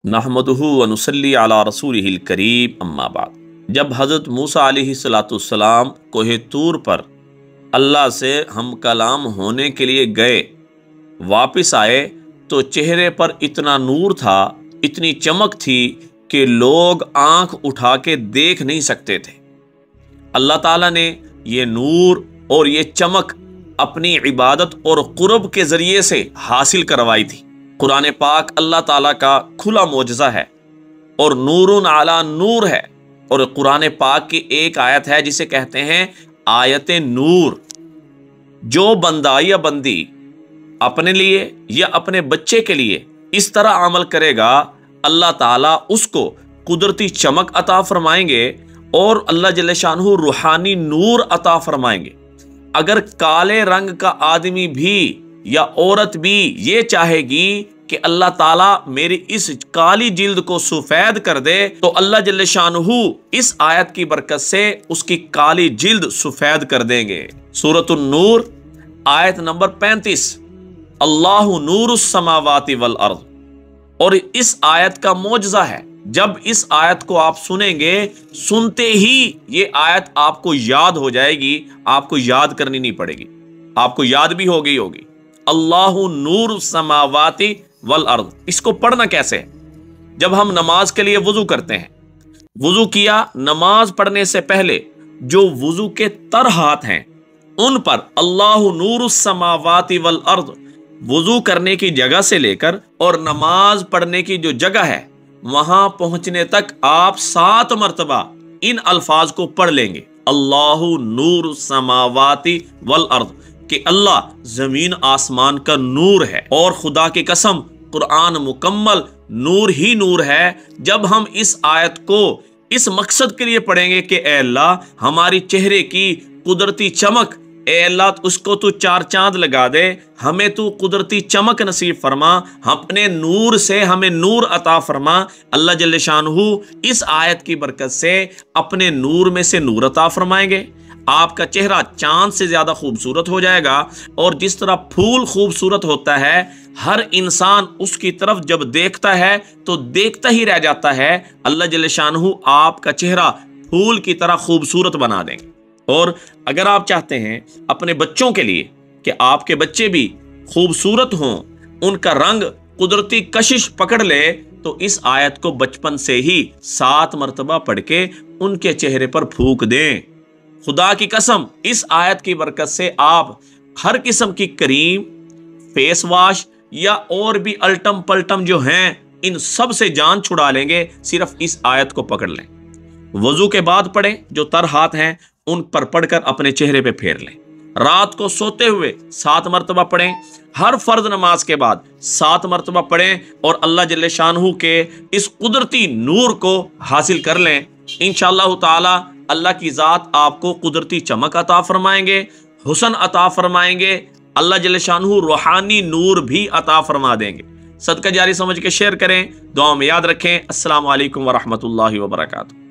नहमदुहु व नुसल्ली अला रसूलिहिल करीम अम्मा बाद। जब हज़रत मूसा अलैहिस्सलाम कोहे तूर पर अल्लाह से हम कलाम होने के लिए गए, वापस आए तो चेहरे पर इतना नूर था, इतनी चमक थी कि लोग आंख उठा के देख नहीं सकते थे। अल्लाह ताला ने ये नूर और ये चमक अपनी इबादत और कुर्ब के ज़रिए से हासिल करवाई थी। कुरान पाक अल्लाह ताला का खुला मोजज़ा है और नूरुन अला नूर है। और कुरान पाक की एक आयत है जिसे कहते हैं आयत नूर। जो बंदा या बंदी अपने लिए या अपने बच्चे के लिए इस तरह अमल करेगा, अल्लाह ताला उसको कुदरती चमक अता फरमाएंगे और अल्लाह जल्ले शानहू रूहानी नूर अता फरमाएंगे। अगर काले रंग का आदमी भी या औरत भी ये चाहेगी कि अल्लाह ताला मेरी इस काली जिल्द को सफेद कर दे, तो अल्लाह जल्ले शानहू इस आयत की बरकत से उसकी काली जिल्द सफेद कर देंगे। सूरतुन नूर आयत नंबर 35, अल्लाहु नूरुस समावाति वल अर्द। और इस आयत का मोजज़ा है, जब इस आयत को आप सुनेंगे, सुनते ही ये आयत आपको याद हो जाएगी, आपको याद करनी नहीं पड़ेगी, आपको याद भी हो गई होगी। अल्लाहु नूरुस समावाति वल अर्द। इसको पढ़ना कैसे है? जब हम नमाज के लिए वुजू करते हैं, वुजू किया, नमाज पढ़ने से पहले जो वुजू के तर हाथ हैं उन पर अल्लाहु नूरुस समावाति वल अर्द, वुजू करने की जगह से लेकर और नमाज पढ़ने की जो जगह है वहां पहुंचने तक आप 7 मरतबा इन अल्फाज को पढ़ लेंगे, अल्लाहु नूरुस समावाति वल अर्द, कि अल्लाह जमीन आसमान का नूर है। और खुदा की कसम कुरान मुकम्मल नूर ही नूर है। जब हम इस आयत को इस मकसद के लिए पढ़ेंगे कि ए अल्लाह हमारी चेहरे की कुदरती चमक, ए अल्लाह उसको तू 4 चांद लगा दे, हमें तू कुदरती चमक नसीब फरमा, अपने नूर से हमें नूर अता फरमा। अल्लाह जल्ले शानहू इस आयत की बरकत से अपने नूर में से नूर अता फरमाएंगे। आपका चेहरा चांद से ज्यादा खूबसूरत हो जाएगा। और जिस तरह फूल खूबसूरत होता है, हर इंसान उसकी तरफ जब देखता है तो देखता ही रह जाता है। अल्लाह जल्ले शानहू आपका चेहरा फूल की तरह खूबसूरत बना देंगे। और अगर आप चाहते हैं अपने बच्चों के लिए कि आपके बच्चे भी खूबसूरत हों, उनका रंग कुदरती कशिश पकड़ ले, तो इस आयत को बचपन से ही 7 मरतबा पढ़ के उनके चेहरे पर फूंक दें। खुदा की कसम इस आयत की बरकत से आप हर किस्म की क्रीम, फेस वॉश या और भी अल्टम पल्टम जो हैं, इन सब से जान छुड़ा लेंगे, सिर्फ इस आयत को पकड़ लें। वजू के बाद पढ़ें, जो तर हाथ हैं उन पर पढ़कर अपने चेहरे पे फेर लें। रात को सोते हुए 7 मरतबा पढ़ें। हर फर्ज नमाज के बाद 7 मरतबा पढ़ें और अल्लाह जल्ले शानहू के इस कुदरती नूर को हासिल कर लें। इंशाअल्लाह ताला अल्लाह की ज़ात आपको कुदरती चमक अता फरमाएंगे, हुस्न अता फरमाएंगे, अल्लाह जल्ले शानहू रूहानी नूर भी अता फरमा देंगे। सदका जारी समझ के शेयर करें, दुआ में याद रखें। अस्सलामु अलैकुम व रहमतुल्लाहि व बरकातुहू।